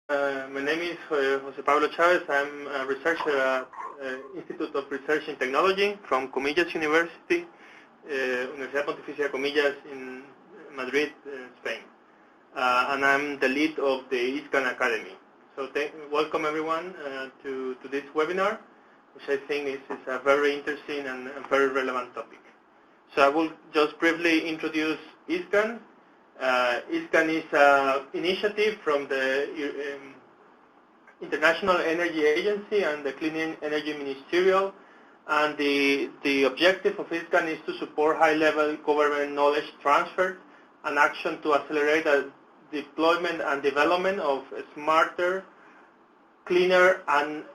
My name is Jose Pablo Chavez. I'm a researcher at Institute of Research in Technology from Comillas University, Universidad Pontificia Comillas in Madrid, Spain. And I'm the lead of the ISGAN Academy. So welcome everyone to this webinar, which I think is a very interesting and very relevant topic. So I will just briefly introduce ISGAN. ISGAN is an initiative from the International Energy Agency and the Clean Energy Ministerial, and the objective of ISGAN is to support high-level government knowledge transfer and action to accelerate the deployment and development of smarter, cleaner and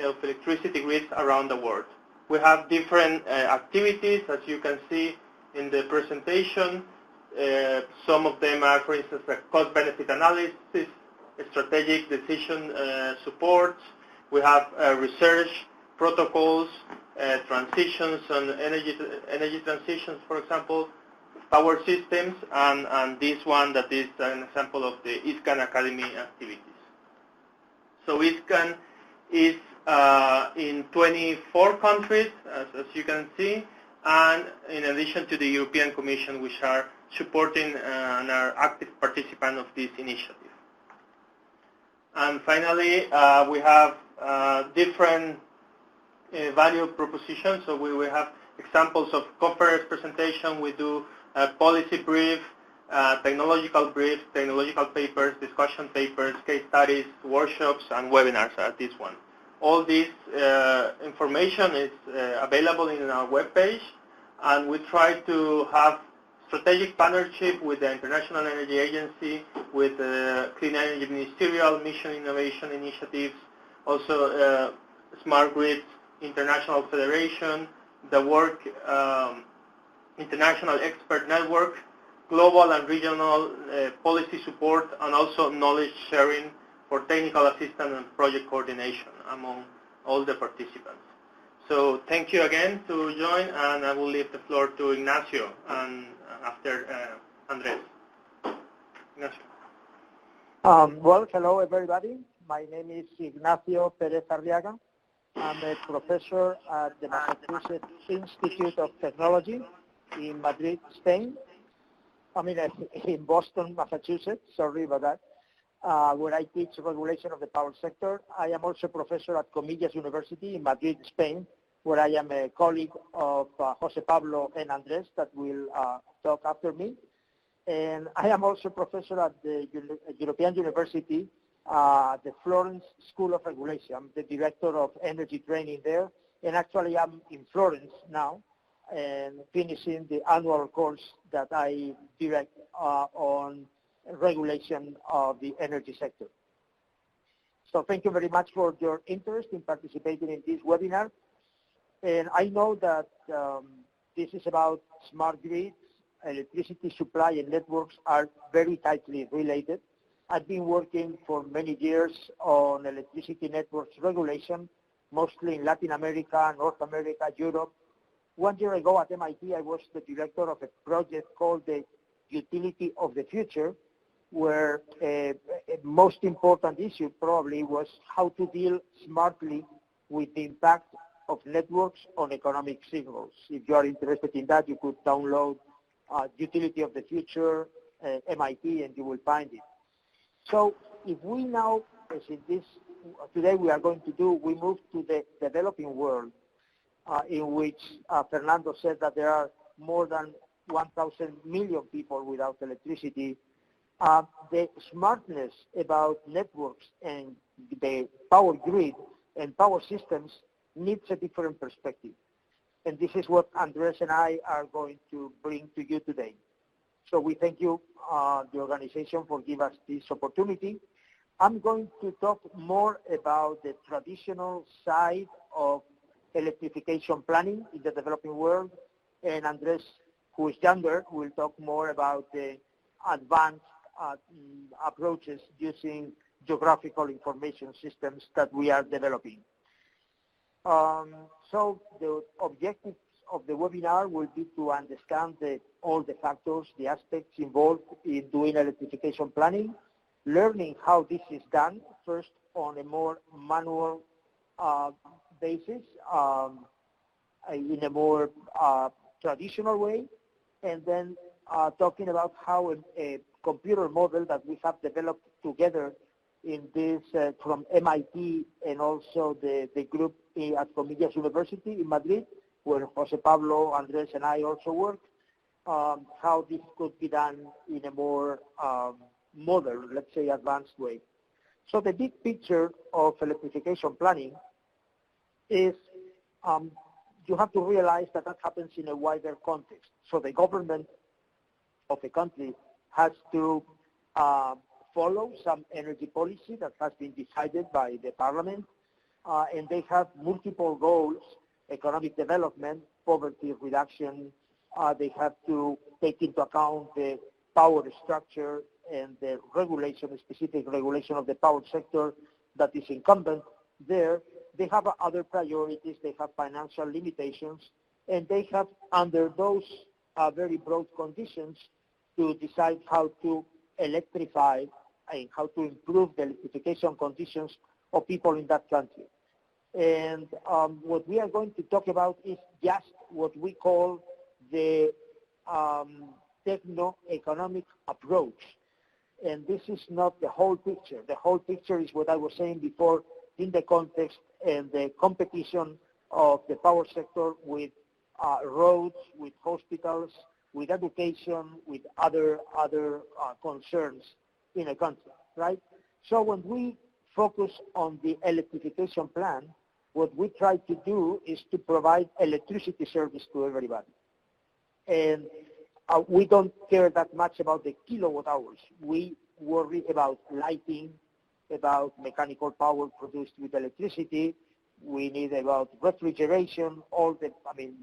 of electricity grids around the world. We have different activities, as you can see in the presentation. Some of them are, for instance, a cost-benefit analysis, strategic decision support. We have research, protocols, transitions on energy transitions, for example, power systems, and this one that is an example of the ISGAN Academy activities. So ISGAN is in 24 countries, as you can see, and in addition to the European Commission, which are supporting and are active participants of this initiative. And finally, we have different value propositions. So we have examples of conference presentation. We do a policy brief, technological brief, technological papers, discussion papers, case studies, workshops, and webinars at this one. All this information is available in our webpage, and we try to have strategic partnership with the International Energy Agency, with the Clean Energy Ministerial, Mission Innovation Initiatives, also Smart Grids International Federation, the Work International Expert Network, global and regional policy support, and also knowledge sharing for technical assistance and project coordination among all the participants. So thank you again to join, and I will leave the floor to Ignacio, and after Andres. Ignacio. Well, hello everybody. My name is Ignacio Perez Arriaga. I'm a professor at the Massachusetts Institute of Technology in Madrid, Spain. I mean, in Boston, Massachusetts, sorry about that, where I teach regulation of the power sector. I am also a professor at Comillas University in Madrid, Spain, where I am a colleague of Jose Pablo and Andres that will talk after me. And I am also a professor at the European University, the Florence School of Regulation. I'm the director of energy training there, and actually I'm in Florence now and finishing the annual course that I direct on regulation of the energy sector. So thank you very much for your interest in participating in this webinar. And I know that this is about smart grids, electricity supply and networks are very tightly related. I've been working for many years on electricity networks regulation, mostly in Latin America, North America, Europe. 1 year ago at MIT, I was the director of a project called the Utility of the Future, where a most important issue probably was how to deal smartly with the impact of networks on economic signals. If you are interested in that, you could download Utility of the Future, MIT, and you will find it. So if we now, as in this, today we are going to do, we move to the developing world, in which Fernando said that there are more than 1,000 million people without electricity. The smartness about networks and the power grid and power systems needs a different perspective. And this is what Andres and I are going to bring to you today. So we thank you, the organization, for giving us this opportunity. I'm going to talk more about the traditional side of electrification planning in the developing world, and Andres, who is younger, will talk more about the advanced approaches using geographical information systems that we are developing. So the objectives of the webinar will be to understand all the factors, the aspects involved in doing electrification planning, learning how this is done, first on a more manual basis, in a more traditional way, and then talking about how a computer model that we have developed together in this from MIT and also the group at Comillas University in Madrid, where Jose Pablo, Andres, and I also work, how this could be done in a more modern, let's say, advanced way. So the big picture of electrification planning is you have to realize that that happens in a wider context. So the government of a country has to follow some energy policy that has been decided by the parliament, and they have multiple goals: economic development, poverty reduction. They have to take into account the power structure and the regulation, specific regulation of the power sector that is incumbent there. They have other priorities. They have financial limitations, and they have, under those very broad conditions, to decide how to electrify and how to improve the electrification conditions of people in that country. And what we are going to talk about is just what we call the techno-economic approach. And this is not the whole picture. The whole picture is what I was saying before in the context and the competition of the power sector with roads, with hospitals, with education, with other concerns in a country, right? So when we focus on the electrification plan, what we try to do is to provide electricity service to everybody. And we don't care that much about the kilowatt hours. We worry about lighting, about mechanical power produced with electricity. We need about refrigeration, all the,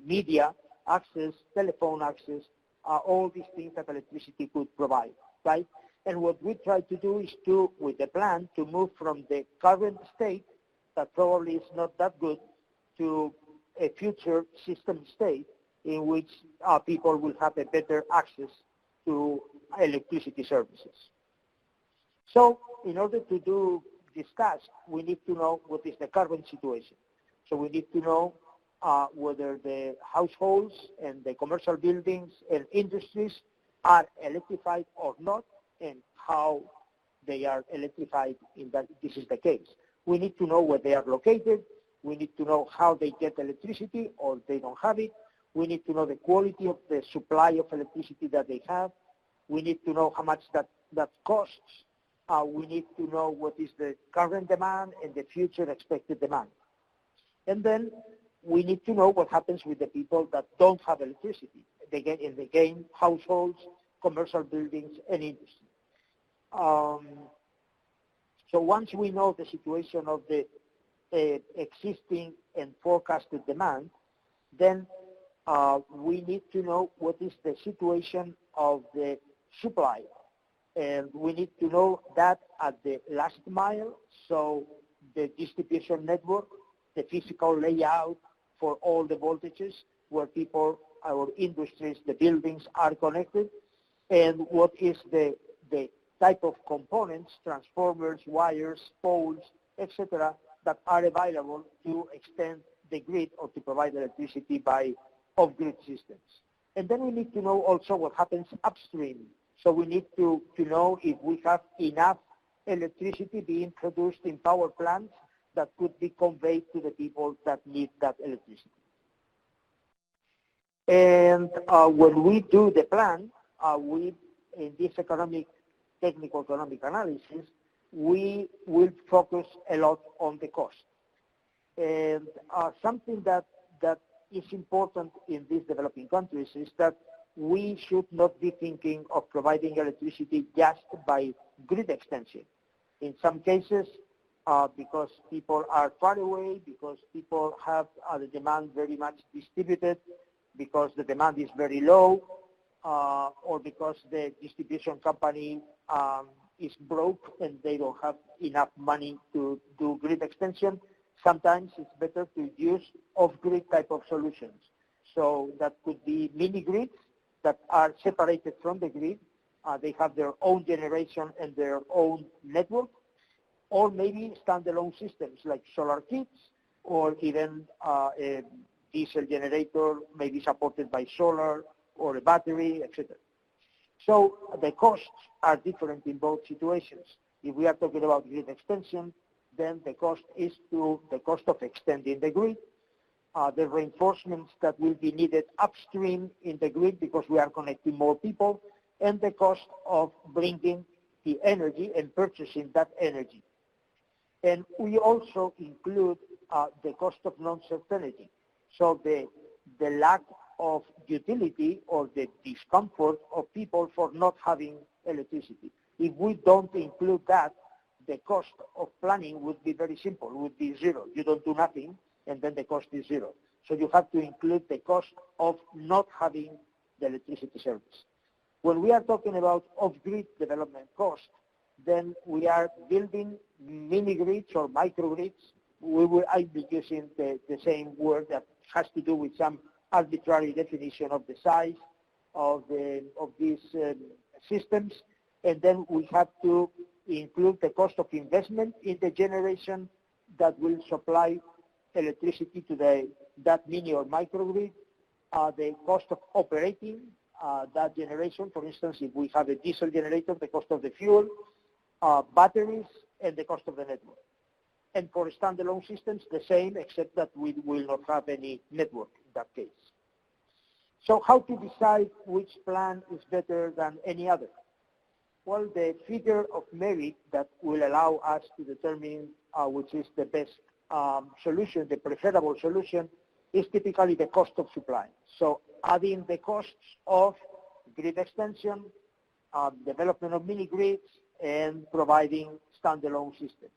media access, telephone access, all these things that electricity could provide, right? And what we try to do is to, with the plan, to move from the current state that probably is not that good to a future system state in which people will have a better access to electricity services. So in order to do this task, we need to know what is the current situation. So we need to know whether the households and the commercial buildings and industries are electrified or not, and how they are electrified in that this is the case. We need to know where they are located. We need to know how they get electricity or they don't have it. We need to know the quality of the supply of electricity that they have. We need to know how much that costs. We need to know what is the current demand and the future expected demand. And then we need to know what happens with the people that don't have electricity. Again, households, commercial buildings, and industry. So once we know the situation of the existing and forecasted demand, then we need to know what is the situation of the supply. And we need to know that at the last mile, so the distribution network, the physical layout for all the voltages where people, our industries, the buildings are connected, and what is the type of components, transformers, wires, poles, etc., that are available to extend the grid or to provide electricity by off-grid systems. And then we need to know also what happens upstream. So we need to know if we have enough electricity being produced in power plants that could be conveyed to the people that need that electricity. And when we do the plan, in this technical economic analysis, we will focus a lot on the cost. And something that is important in these developing countries is that we should not be thinking of providing electricity just by grid extension. In some cases, because people are far away, because people have the demand very much distributed, because the demand is very low, or because the distribution company is broke and they don't have enough money to do grid extension, sometimes it's better to use off-grid type of solutions. So that could be mini grids that are separated from the grid, they have their own generation and their own network, or maybe standalone systems like solar kits, or even a diesel generator maybe supported by solar or a battery, etc. So the costs are different in both situations. If we are talking about grid extension, then the cost is to the cost of extending the grid, the reinforcements that will be needed upstream in the grid because we are connecting more people, and the cost of bringing the energy and purchasing that energy. And we also include the cost of non-certainty. So the lack of utility or the discomfort of people for not having electricity. If we don't include that, the cost of planning would be very simple, would be zero. You don't do nothing, and then the cost is zero. So you have to include the cost of not having the electricity service. When we are talking about off-grid development cost, then we are building mini-grids or microgrids. I'll be using the same word that has to do with some arbitrary definition of the size of these systems. And then we have to include the cost of investment in the generation that will supply electricity to that mini or microgrid, the cost of operating that generation. For instance, if we have a diesel generator, the cost of the fuel, batteries, and the cost of the network. And for standalone systems, the same, except that we will not have any network in that case. So how to decide which plan is better than any other? Well, the figure of merit that will allow us to determine which is the best solution, the preferable solution, is typically the cost of supply. So adding the costs of grid extension, development of mini-grids, and providing standalone systems.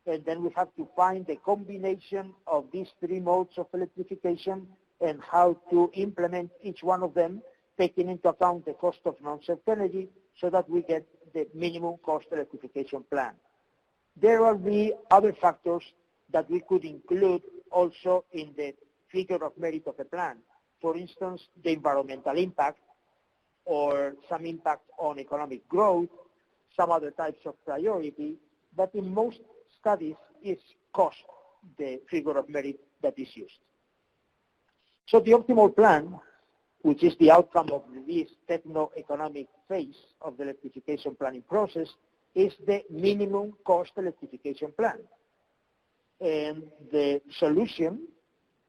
And then we have to find the combination of these three modes of electrification and how to implement each one of them, taking into account the cost of non-certainty so that we get the minimum cost electrification plan. There will be other factors that we could include also in the figure of merit of a plan. For instance, the environmental impact or some impact on economic growth, some other types of priority, but in most studies it's cost, the figure of merit that is used. So the optimal plan, which is the outcome of this techno-economic phase of the electrification planning process, is the minimum cost electrification plan. And the solution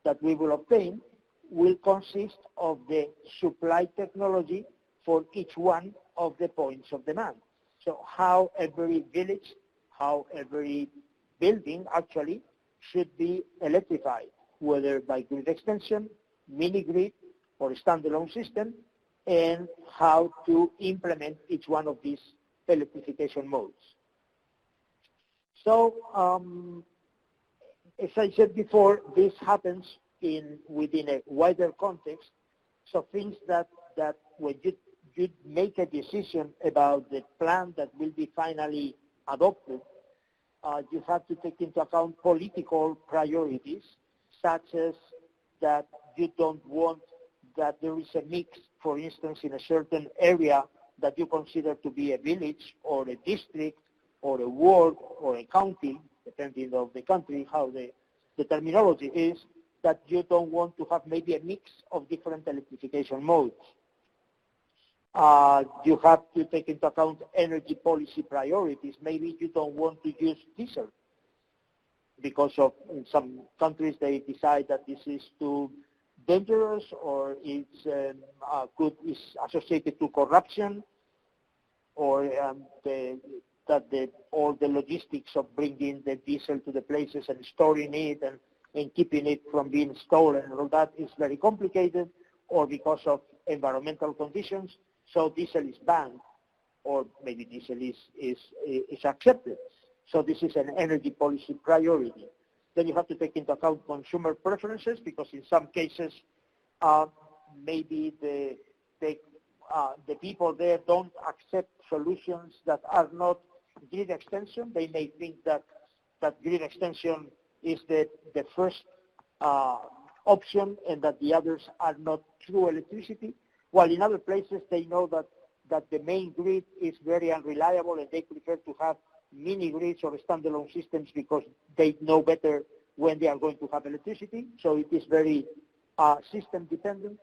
that we will obtain will consist of the supply technology for each one of the points of demand. So how every village, how every building actually should be electrified, whether by grid extension, mini-grid, or a standalone system, and how to implement each one of these electrification modes. So, as I said before, this happens within a wider context. So things that when you make a decision about the plan that will be finally adopted, you have to take into account political priorities, such as that you don't want that there is a mix, for instance, in a certain area that you consider to be a village or a district or a ward or a county, depending on the country, how the terminology is, that you don't want to have maybe a mix of different electrification modes. You have to take into account energy policy priorities. Maybe you don't want to use diesel because of, in some countries, they decide that this is too dangerous or it's is associated to corruption, or all the logistics of bringing the diesel to the places and storing it and keeping it from being stolen and all that is very complicated, or because of environmental conditions. So diesel is banned, or maybe diesel is accepted. So this is an energy policy priority. Then you have to take into account consumer preferences, because in some cases, maybe the people there don't accept solutions that are not grid extension. They may think that grid extension is the first option and that the others are not true electricity. While in other places they know that that the main grid is very unreliable and they prefer to have mini grids or standalone systems because they know better when they are going to have electricity. So it is very system dependent.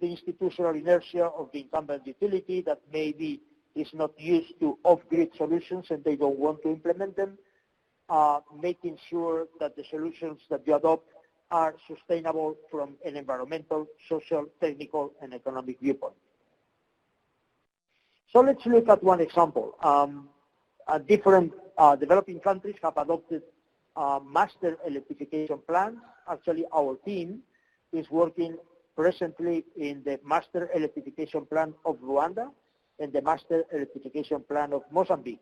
The institutional inertia of the incumbent utility that maybe is not used to off-grid solutions and they don't want to implement them. Making sure that the solutions that you adopt are sustainable from an environmental, social, technical, and economic viewpoint. So let's look at one example. Different developing countries have adopted master electrification plans. Actually, our team is working presently in the master electrification plan of Rwanda and the master electrification plan of Mozambique.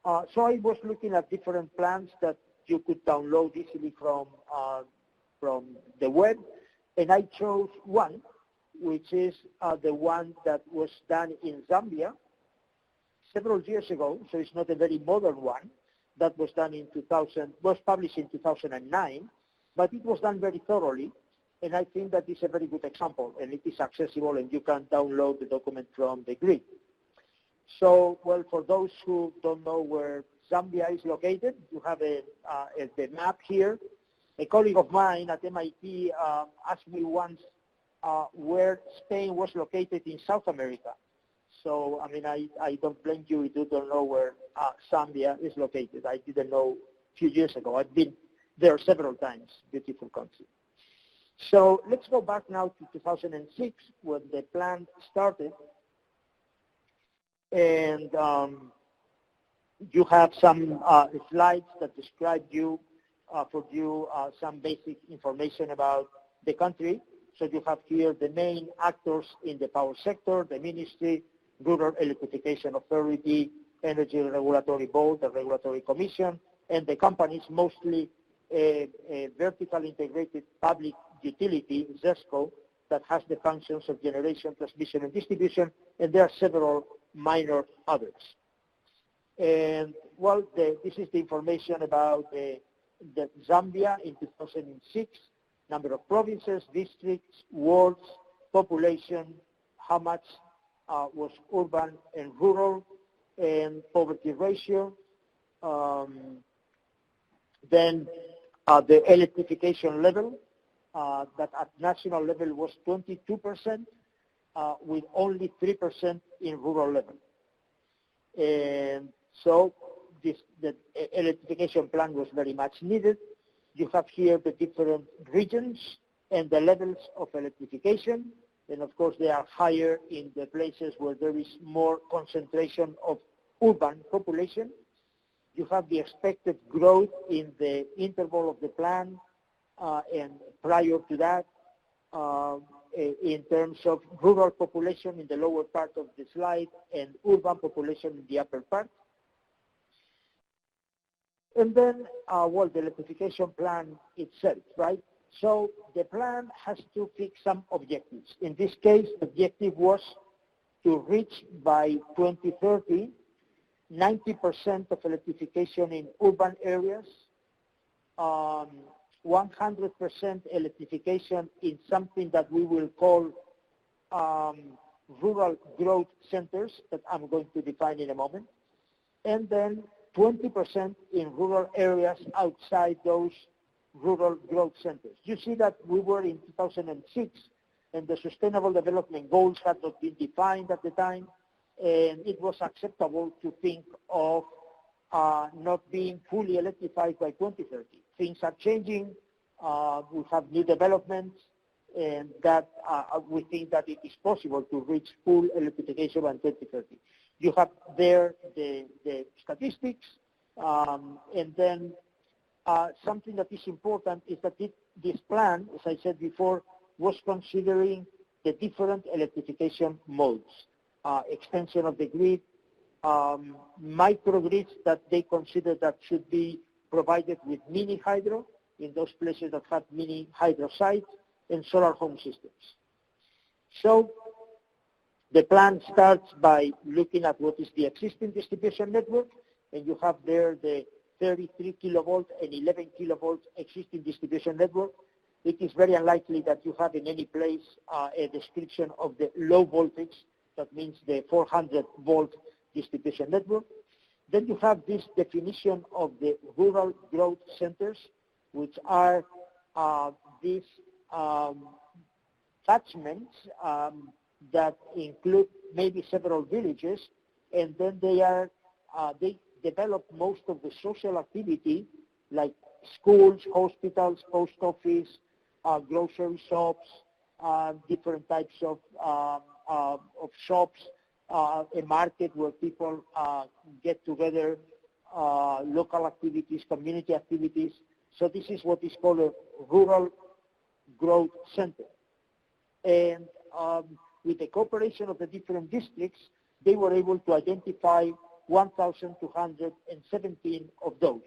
So I was looking at different plans that you could download easily from the web, and I chose one, which is the one that was done in Zambia several years ago, so it's not a very modern one, that was done in was published in 2009, but it was done very thoroughly, and I think that is a very good example, and it is accessible, and you can download the document from the grid. So, well, for those who don't know where Zambia is located, you have the map here. A colleague of mine at MIT asked me once where Spain was located in South America. So, I mean, I don't blame you if you don't know where Zambia is located. I didn't know a few years ago. I've been there several times. Beautiful country. So let's go back now to 2006 when the plan started. And you have some slides that describe for you some basic information about the country. So you have here the main actors in the power sector, the ministry, Rural Electrification Authority, Energy Regulatory Board, the Regulatory Commission, and the companies, mostly a vertical integrated public utility, ZESCO, that has the functions of generation, transmission, and distribution, and there are several minor others. And well, this is the information about the Zambia in 2006, number of provinces, districts, wards, population, how much was urban and rural, and poverty ratio. Then the electrification level, that at national level was 22%, with only 3% in rural level. And so the electrification plan was very much needed. You have here the different regions and the levels of electrification. And of course, they are higher in the places where there is more concentration of urban population. You have the expected growth in the interval of the plan, and prior to that, in terms of rural population in the lower part of the slide and urban population in the upper part. And then, well, the electrification plan itself, right? So the plan has to fix some objectives. In this case, the objective was to reach by 2030 90% of electrification in urban areas, 100% electrification in something that we will call rural growth centers that I'm going to define in a moment, and then 20% in rural areas outside those rural growth centers. You see that we were in 2006 and the Sustainable Development Goals had not been defined at the time, and it was acceptable to think of not being fully electrified by 2030. Things are changing. We have new developments, and that we think that it is possible to reach full electrification by 2030. You have there the statistics, and then something that is important is that this plan, as I said before, was considering the different electrification modes, extension of the grid, microgrids that they consider that should be provided with mini hydro in those places that have mini hydro sites, and solar home systems. So the plan starts by looking at what is the existing distribution network, and you have there the 33 kilovolt and 11 kilovolt existing distribution network. It is very unlikely that you have in any place a description of the low voltage that means the 400-volt distribution network. Then you have this definition of the rural growth centers, which are these catchments that include maybe several villages, and then they develop most of the social activity like schools, hospitals, post office, grocery shops, different types of shops, a market where people get together, local activities, community activities. So this is what is called a rural growth center. And with the cooperation of the different districts, they were able to identify 1,217 of those.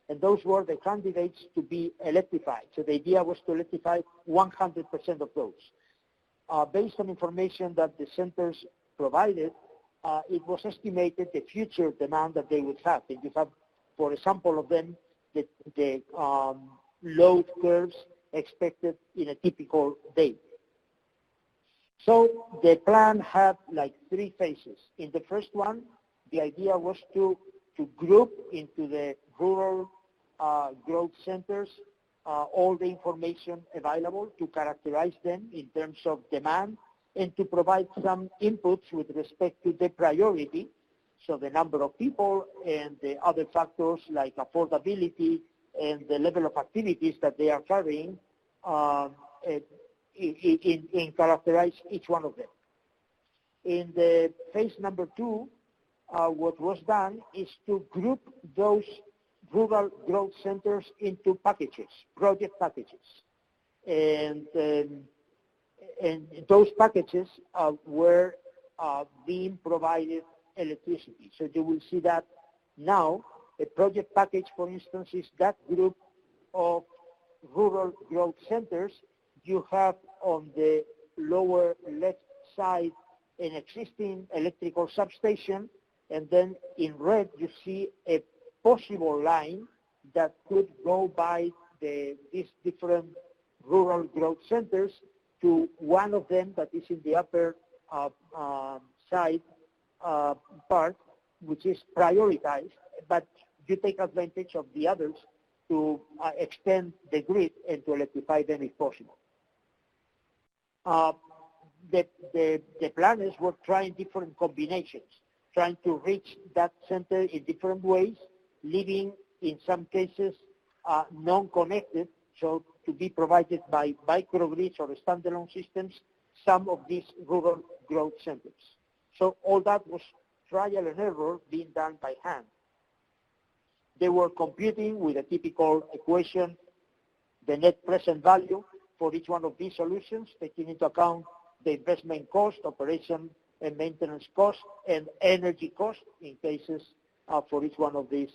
And those were the candidates to be electrified. So the idea was to electrify 100% of those. Based on information that the centers provided, it was estimated the future demand that they would have. And you have, for example, of them, the load curves expected in a typical day. So the plan had like 3 phases. In the first one, the idea was to group into the rural growth centers all the information available, to characterize them in terms of demand, and to provide some inputs with respect to the priority, so the number of people and the other factors like affordability and the level of activities that they are carrying, in characterize each one of them. In the phase number 2, what was done is to group those rural growth centers into packages, project packages. And those packages were being provided electricity. So you will see that now a project package, for instance, is that group of rural growth centers. You have on the lower left side an existing electrical substation, and then in red you see a possible line that could go by these different rural growth centers to one of them that is in the upper side part, which is prioritized, but you take advantage of the others to extend the grid and to electrify them if possible. The planners were trying different combinations, trying to reach that center in different ways, leaving in some cases non-connected, so to be provided by microgrids or standalone systems, some of these rural growth centers. So all that was trial and error being done by hand. They were computing with a typical equation the net present value for each one of these solutions, taking into account the investment cost, operation and maintenance cost, and energy cost in cases for each one of these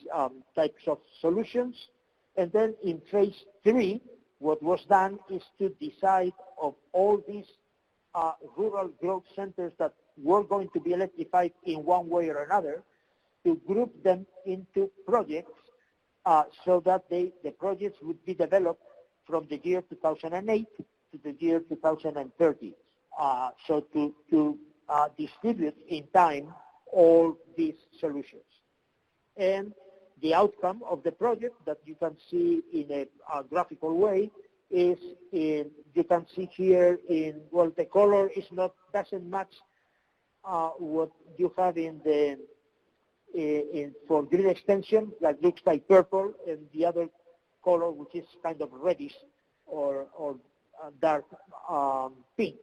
types of solutions. And then in phase 3, what was done is to decide of all these rural growth centers that were going to be electrified in one way or another, to group them into projects so that the projects would be developed from the year 2008 to the year 2030. So to distribute in time all these solutions. And the outcome of the project that you can see in a graphical way is you can see here well, the color is doesn't match what you have in the for grid extension, that looks like purple, and the other color which is kind of reddish or dark pink.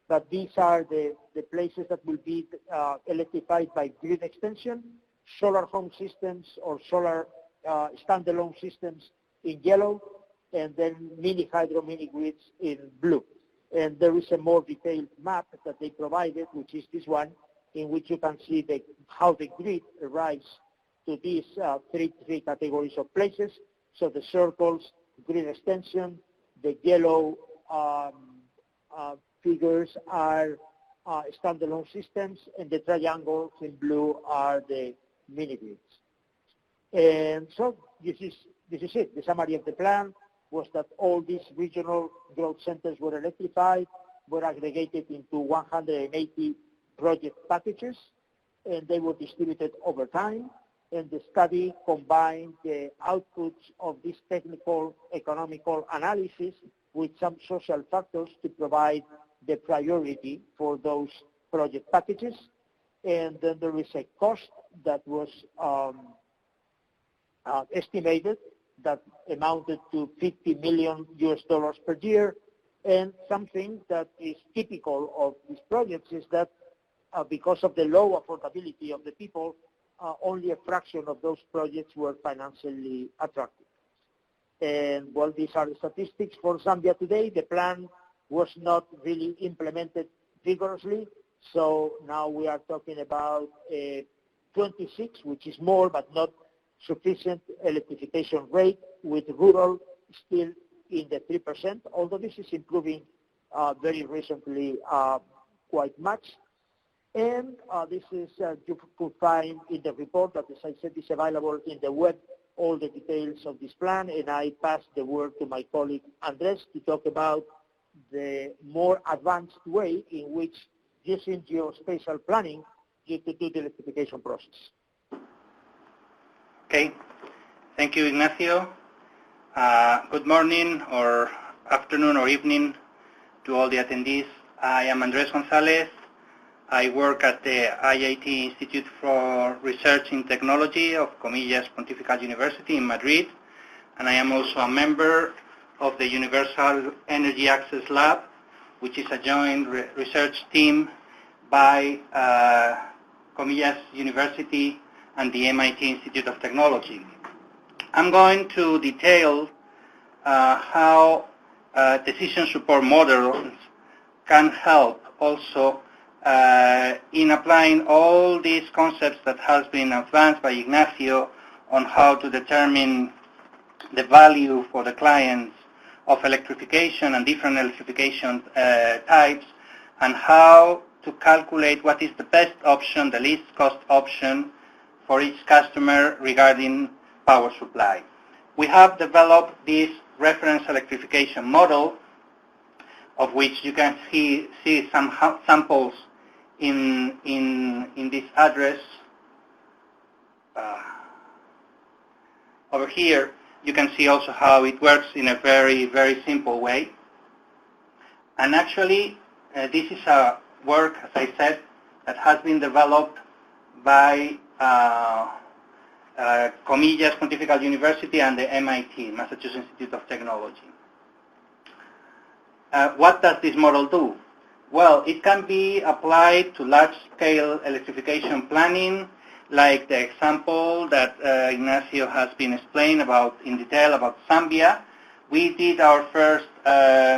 But these are the places that will be electrified by grid extension, solar home systems or solar standalone systems in yellow, and then mini hydro mini grids in blue. And there is a more detailed map that they provided, which is this one, in which you can see how the grid arrives to these three categories of places. So the circles, grid extension, the yellow figures are standalone systems, and the triangles in blue are the mini grids. And so this is it. The summary of the plan was that all these regional growth centers were electrified, were aggregated into 180 project packages, and they were distributed over time. And the study combined the outputs of this technical economical analysis with some social factors to provide the priority for those project packages. And then there is a cost that was estimated that amounted to $50 million per year. And something that is typical of these projects is that because of the low affordability of the people, only a fraction of those projects were financially attractive. And well, these are the statistics for Zambia today. The plan was not really implemented vigorously. So now we are talking about 26, which is more but not sufficient electrification rate, with rural still in the 3%, although this is improving very recently quite much. And this is, you could find in the report that, as I said, is available in the web, all the details of this plan. And I pass the word to my colleague Andres to talk about the more advanced way in which, using geospatial planning, you could do the electrification process. Okay. Thank you, Ignacio. Good morning or afternoon or evening to all the attendees. I am Andres Gonzalez. I work at the IIT Institute for Research in Technology of Comillas Pontifical University in Madrid, and I am also a member of the Universal Energy Access Lab, which is a joint research team by Comillas University and the MIT Institute of Technology. I'm going to detail how decision support models can help also in applying all these concepts that has been advanced by Ignacio on how to determine the value for the clients of electrification and different electrification types, and how to calculate what is the best option, the least cost option for each customer regarding power supply. We have developed this reference electrification model, of which you can see some samples in this address. Over here, you can see also how it works in a very, very simple way. And actually, this is a work, as I said, that has been developed by Comillas Pontifical University and the MIT, Massachusetts Institute of Technology. What does this model do? Well, it can be applied to large-scale electrification planning, like the example that Ignacio has been explained about in detail about Zambia. We did our first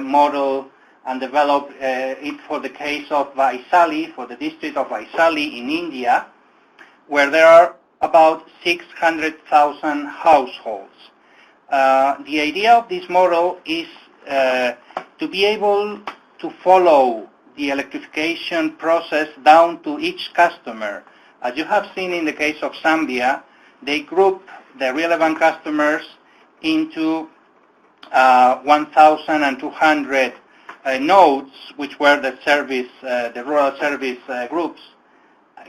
model and developed it for the case of Vaisali, for the district of Vaisali in India, where there are about 600,000 households. The idea of this model is to be able to follow the electrification process down to each customer. As you have seen in the case of Zambia, they group the relevant customers into 1,200 nodes, which were the service, the rural service groups.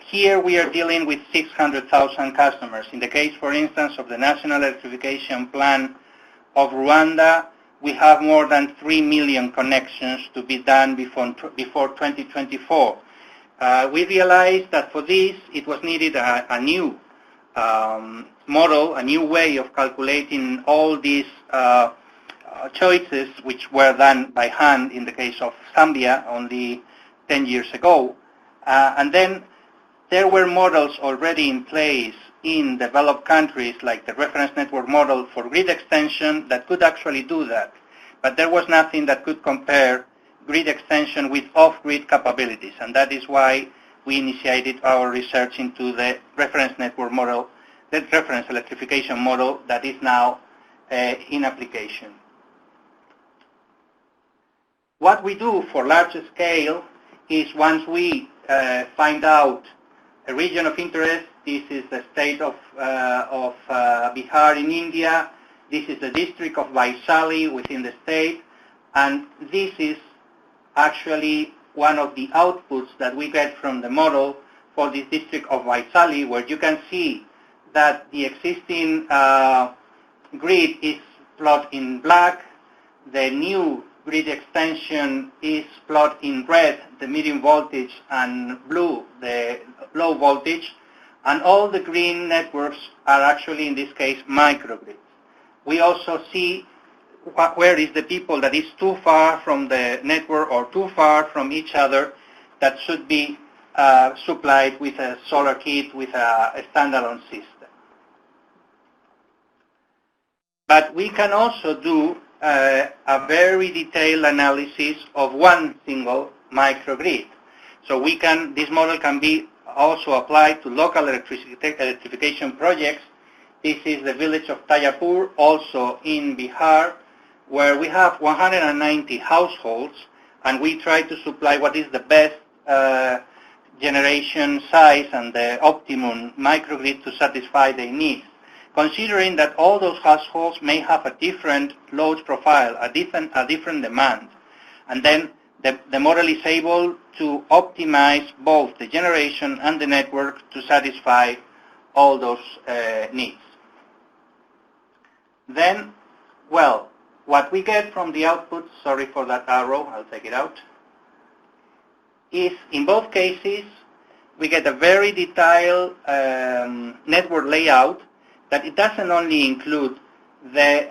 Here we are dealing with 600,000 customers. In the case, for instance, of the National Electrification Plan of Rwanda, we have more than 3 million connections to be done before 2024. We realized that for this, it was needed a new model, a new way of calculating all these choices, which were done by hand in the case of Zambia only 10 years ago. And then there were models already in place in developed countries, like the reference network model for grid extension, that could actually do that. But there was nothing that could compare grid extension with off-grid capabilities, and that is why we initiated our research into the reference network model, the reference electrification model that is now in application. What we do for large scale is, once we find out a region of interest, this is the state of Bihar in India, this is the district of Vaisali within the state, and this is actually one of the outputs that we get from the model for this district of Waisali, where you can see that the existing grid is plotted in black, the new grid extension is plotted in red, the medium voltage, and blue, the low voltage, and all the green networks are actually, in this case, microgrids. We also see where is the people that is too far from the network or too far from each other that should be supplied with a solar kit with a standalone system. But we can also do a very detailed analysis of one single microgrid. So this model can be also applied to local electrification projects. This is the village of Tayapur, also in Bihar, where we have 190 households, and we try to supply what is the best generation size and the optimum microgrid to satisfy their needs, considering that all those households may have a different load profile, a different demand. And then the model is able to optimize both the generation and the network to satisfy all those needs. Then, well, what we get from the output, sorry for that arrow, I'll take it out, is in both cases we get a very detailed network layout that it doesn't only include the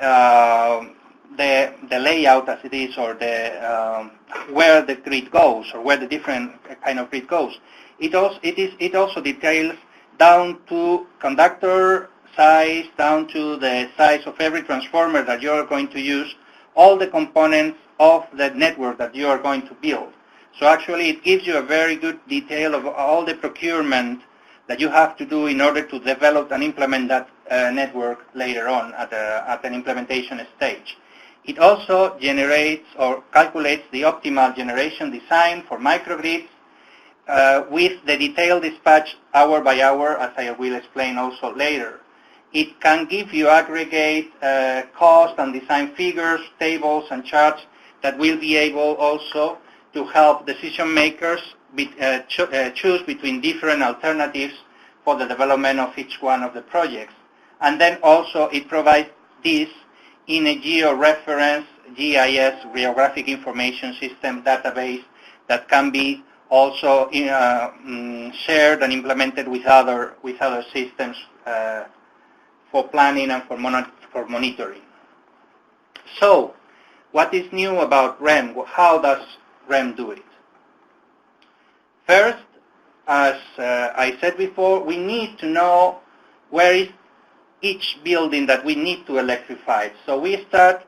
layout as it is, or the where the grid goes, or where the different kind of grid goes. It also details down to conductor size, down to the size of every transformer that you are going to use, all the components of the network that you are going to build. So actually it gives you a very good detail of all the procurement that you have to do in order to develop and implement that network later on at an implementation stage. It also generates or calculates the optimal generation design for microgrids with the detailed dispatch hour by hour, as I will explain also later. It can give you aggregate cost and design figures, tables, and charts that will be able also to help decision makers choose between different alternatives for the development of each one of the projects. And then also it provides this in a geo-reference GIS, Geographic Information System database, that can be also shared and implemented with other systems for planning and for monitoring. So, what is new about REMP? How does REMP do it? First, as I said before, we need to know where is each building that we need to electrify. So we start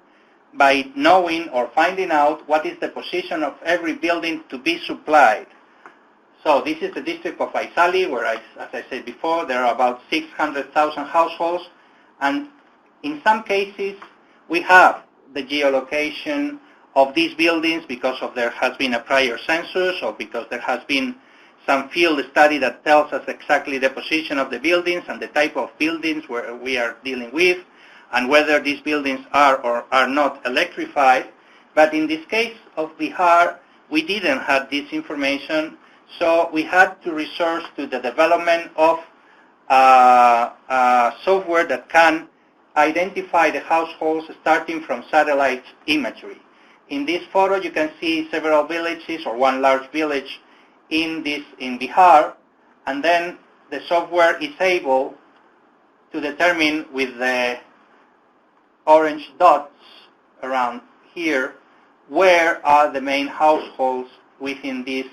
by knowing or finding out what is the position of every building to be supplied. So this is the district of Waisali, where, as I said before, there are about 600,000 households, and in some cases we have the geolocation of these buildings because there has been a prior census, or because there has been some field study that tells us exactly the position of the buildings and the type of buildings where we are dealing with, and whether these buildings are or are not electrified. But in this case of Bihar, we didn't have this information, so we had to resort to the development of software that can identify the households starting from satellite imagery. In this photo, you can see several villages, or one large village in Bihar, and then the software is able to determine with the orange dots around here where are the main households within this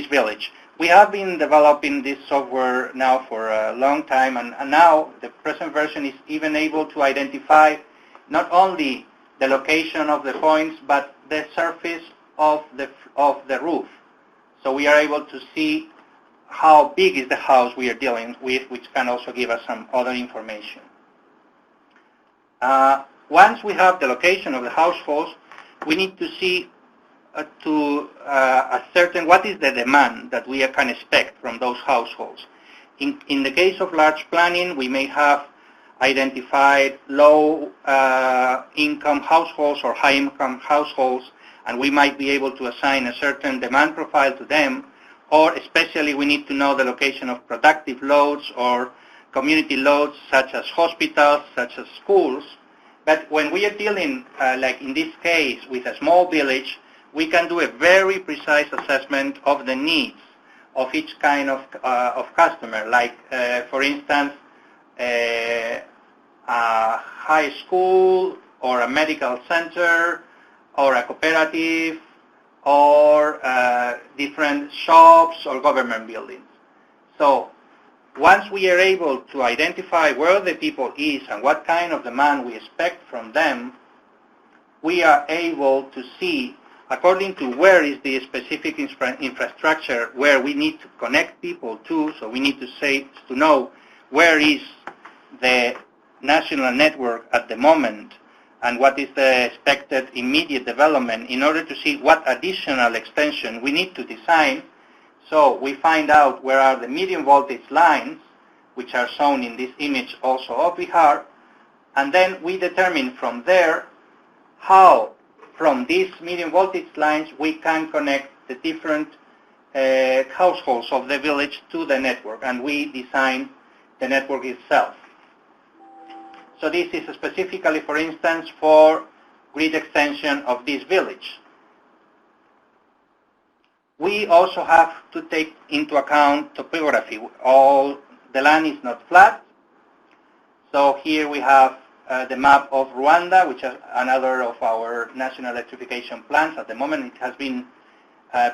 village. We have been developing this software now for a long time, and now the present version is even able to identify not only the location of the points, but the surface of the roof. So we are able to see how big is the house we are dealing with, which can also give us some other information. Once we have the location of the households, we need to see ascertain what is the demand that we can expect from those households. In the case of large planning, we may have identified low income households or high income households and we might be able to assign a certain demand profile to them, or especially we need to know the location of productive loads or community loads such as hospitals, such as schools. But when we are dealing, like in this case, with a small village, we can do a very precise assessment of the needs of each kind of customer. Like, for instance, a high school or a medical center or a cooperative or different shops or government buildings. So once we are able to identify where the people is and what kind of demand we expect from them, we are able to see, according to where is the specific infrastructure where we need to connect people to, so we need to know where is the national network at the moment and what is the expected immediate development in order to see what additional extension we need to design. So we find out where are the medium voltage lines, which are shown in this image also over here, and then we determine from there how from these medium voltage lines we can connect the different households of the village to the network, and we design the network itself. So this is specifically, for instance, for grid extension of this village. We also have to take into account topography. All the land is not flat. So here we have the map of Rwanda, which is another of our national electrification plans. At the moment, it has been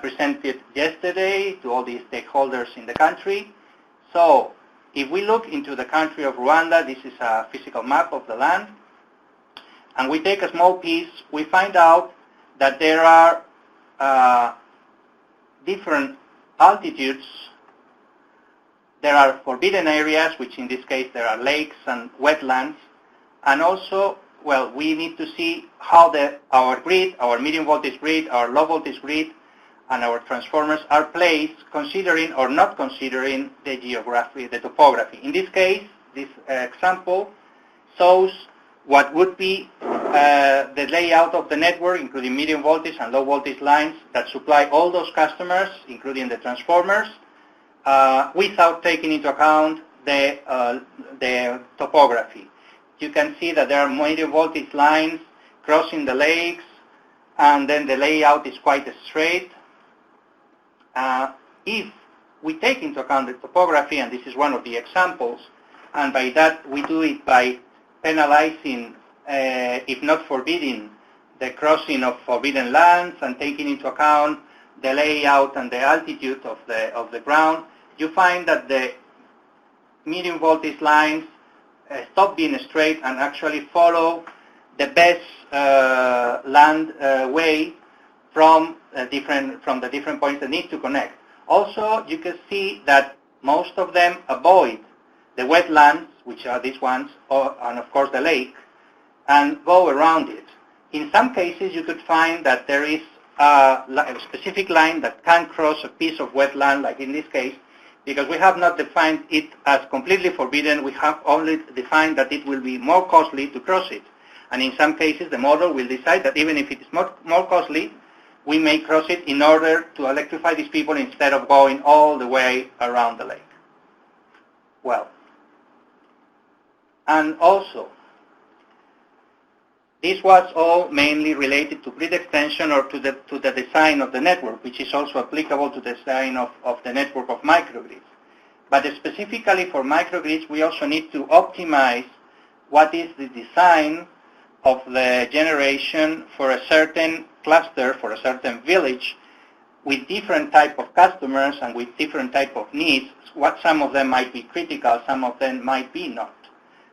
presented yesterday to all the stakeholders in the country. So if we look into the country of Rwanda, this is a physical map of the land, and we take a small piece, we find out that there are different altitudes. There are forbidden areas, which in this case there are lakes and wetlands, and also, well, we need to see how our grid, our medium voltage grid, our low voltage grid, and our transformers are placed, considering or not considering the geography, the topography. In this case, this example shows what would be the layout of the network, including medium voltage and low voltage lines that supply all those customers, including the transformers, without taking into account the topography. You can see that there are medium voltage lines crossing the lakes, and then the layout is quite straight. If we take into account the topography, and this is one of the examples, and by that we do it by penalizing, if not forbidding, the crossing of forbidden lands and taking into account the layout and the altitude of the ground, you find that the medium voltage lines stop being straight and actually follow the best land way from the different points that need to connect. Also, you can see that most of them avoid the wetlands, which are these ones, and of course the lake, and go around it. In some cases, you could find that there is a specific line that can cross a piece of wetland, like in this case, because we have not defined it as completely forbidden. We have only defined that it will be more costly to cross it. And in some cases, the model will decide that even if it is more costly, we may cross it in order to electrify these people instead of going all the way around the lake. Well, and also, this was all mainly related to grid extension or to the design of the network, which is also applicable to the design of the network of microgrids. But specifically for microgrids, we also need to optimize what is the design of the generation for a certain cluster, for a certain village, with different type of customers and with different type of needs. What some of them might be critical, some of them might be not.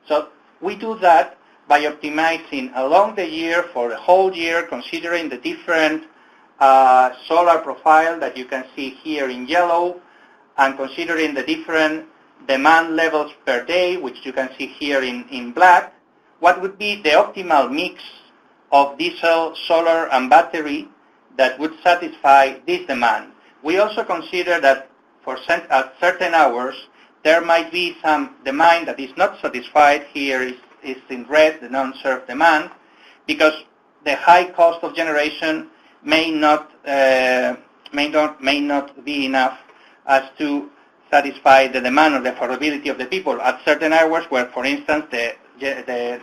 So we do that by optimizing along the year for the whole year, considering the different solar profile that you can see here in yellow, and considering the different demand levels per day, which you can see here in black. What would be the optimal mix of diesel, solar, and battery that would satisfy this demand? We also consider that at certain hours, there might be some demand that is not satisfied. Here is in red, the non-served demand, because the high cost of generation may not be enough as to satisfy the demand or the affordability of the people at certain hours where, for instance, the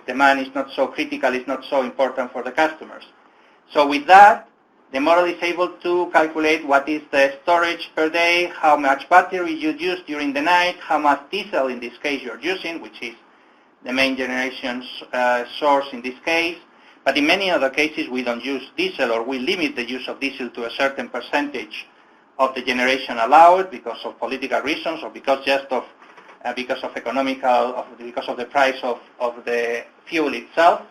demand is not so critical, is not so important for the customers. So with that, the model is able to calculate what is the storage per day, how much battery you use during the night, how much diesel in this case you're using, which is the main generation source in this case. But in many other cases, we don't use diesel, or we limit the use of diesel to a certain percentage of the generation allowed because of political reasons, or because of because of the price of the fuel itself.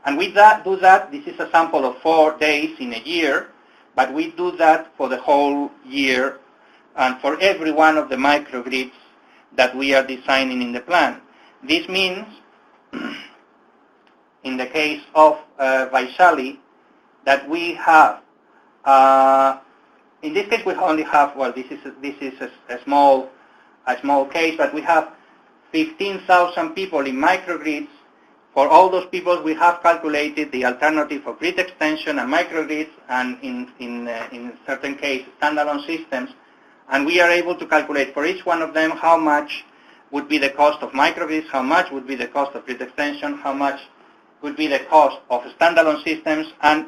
And we do that. This is a sample of 4 days in a year, but we do that for the whole year and for every one of the microgrids that we are designing in the plan. This means, in the case of Vaishali, that we have, in this case we only have, well, this is a small case, but we have 15,000 people in microgrids. For all those people, we have calculated the alternative of grid extension and microgrids, and in certain cases, standalone systems, and we are able to calculate for each one of them how much would be the cost of microgrids, how much would be the cost of grid extension, how much would be the cost of standalone systems, and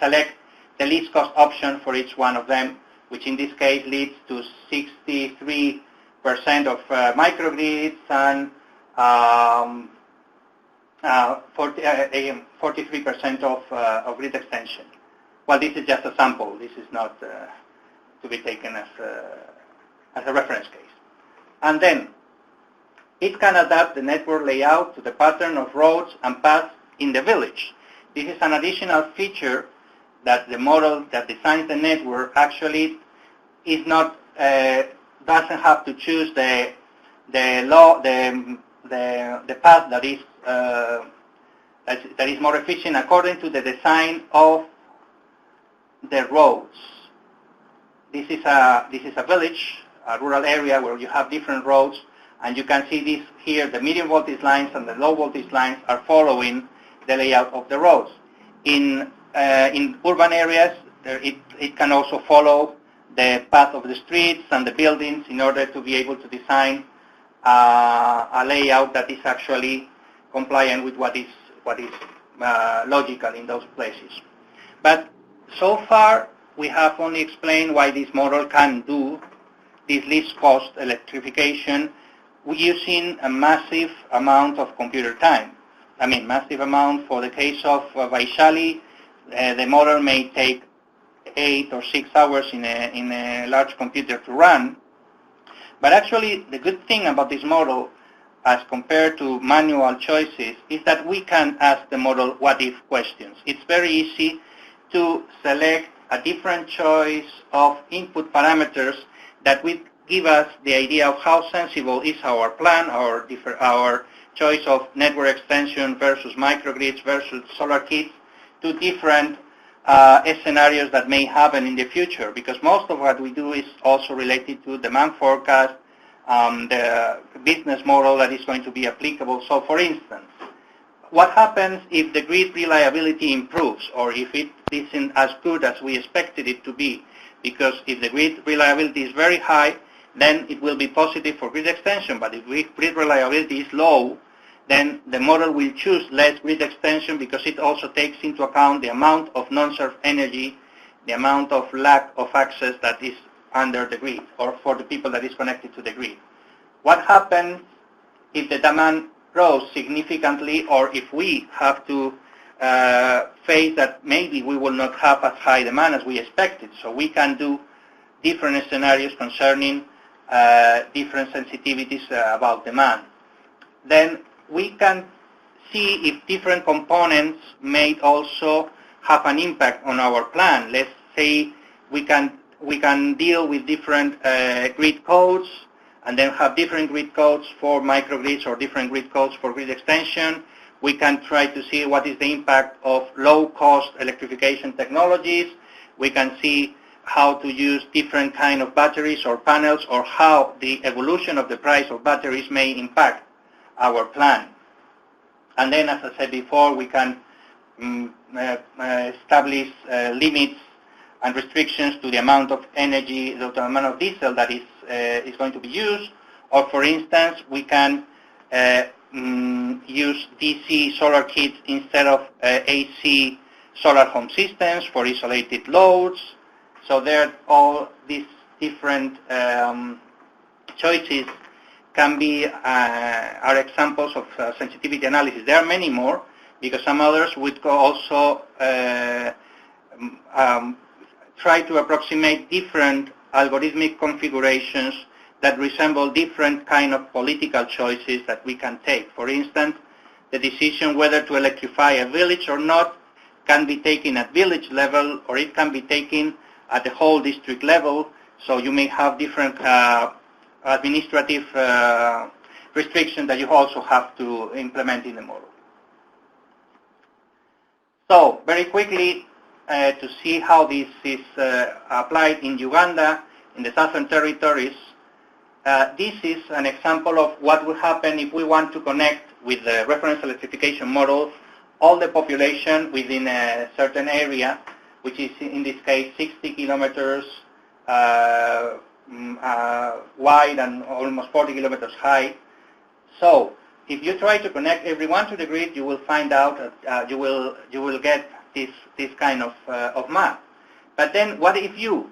select the least cost option for each one of them, which in this case leads to 63% of microgrids and 43% of grid extension. Well, this is just a sample. This is not to be taken as a reference case. And then it can adapt the network layout to the pattern of roads and paths in the village. This is an additional feature that the model that designs the network actually is not doesn't have to choose the path that is more efficient according to the design of the roads. This is a village, a rural area where you have different roads, and you can see this here. The medium voltage lines and the low voltage lines are following the layout of the roads. In urban areas, it can also follow the path of the streets and the buildings in order to be able to design a layout that is actually compliant with what is logical in those places. But so far, we have only explained why this model can do this least cost electrification using a massive amount of computer time. I mean, massive amount. For the case of Vaishali, the model may take 8 or 6 hours in a large computer to run. But actually, the good thing about this model, as compared to manual choices, is that we can ask the model what-if questions. It's very easy to select a different choice of input parameters that will give us the idea of how sensible is our plan, our choice of network extension versus microgrids versus solar kits, to different scenarios that may happen in the future, because most of what we do is also related to demand forecast, the business model that is going to be applicable. So for instance, what happens if the grid reliability improves, or if it isn't as good as we expected it to be? Because if the grid reliability is very high, then it will be positive for grid extension. But if grid reliability is low, then the model will choose less grid extension, because it also takes into account the amount of non-served energy, the amount of lack of access that is under the grid, or for the people that is connected to the grid. What happens if the demand grows significantly, or if we have to face that maybe we will not have as high demand as we expected? So we can do different scenarios concerning different sensitivities about demand. Then we can see if different components may also have an impact on our plan. Let's say we can deal with different grid codes, and then have different grid codes for microgrids or different grid codes for grid extension. We can try to see what is the impact of low-cost electrification technologies. We can see how to use different kind of batteries or panels, or how the evolution of the price of batteries may impact our plan. And then, as I said before, we can establish limits and restrictions to the amount of energy, the amount of diesel that is going to be used. Or for instance, we can use DC solar kits instead of AC solar home systems for isolated loads. So there, all these different choices can be are examples of sensitivity analysis. There are many more, because some others would also try to approximate different algorithmic configurations that resemble different kind of political choices that we can take. For instance, the decision whether to electrify a village or not can be taken at village level, or it can be taken at the whole district level. So you may have different administrative restrictions that you also have to implement in the model. So very quickly, to see how this is applied in Uganda, in the Southern Territories, this is an example of what would happen if we want to connect with the reference electrification model all the population within a certain area, which is in this case 60 kilometers wide and almost 40 kilometers high. So if you try to connect everyone to the grid, you will find out that you will get this kind of map. But then what if you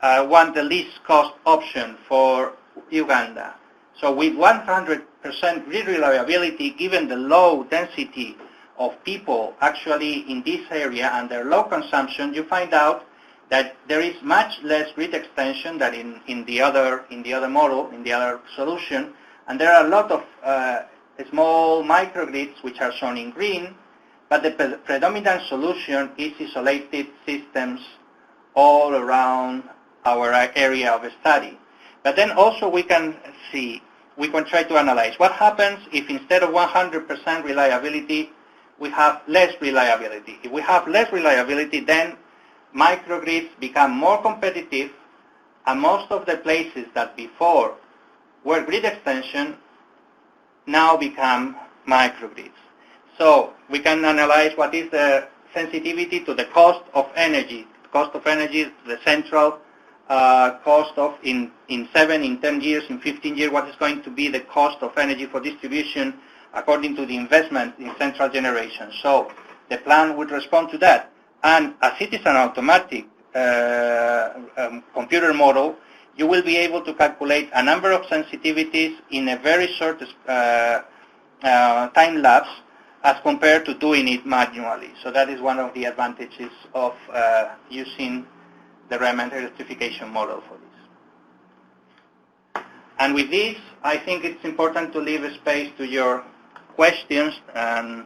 want the least cost option for Uganda? So with 100% grid reliability, given the low density of people actually in this area and their low consumption, you find out that there is much less grid extension than in the other model, in the other solution, and there are a lot of small microgrids which are shown in green, but the predominant solution is isolated systems all around our area of study. But then also we can try to analyze what happens if instead of 100% reliability, we have less reliability. If we have less reliability, then microgrids become more competitive, and most of the places that before were grid extension now become microgrids. So we can analyze what is the sensitivity to the cost of energy. Cost of energy is the central cost of in 7, in 10 years, in 15 years, what is going to be the cost of energy for distribution according to the investment in central generation. So the plan would respond to that. And as it is an automatic computer model, you will be able to calculate a number of sensitivities in a very short time lapse as compared to doing it manually. So that is one of the advantages of using the REMP electrification model for this. And with this, I think it's important to leave a space to your questions, and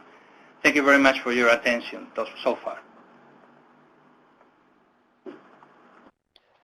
thank you very much for your attention so far.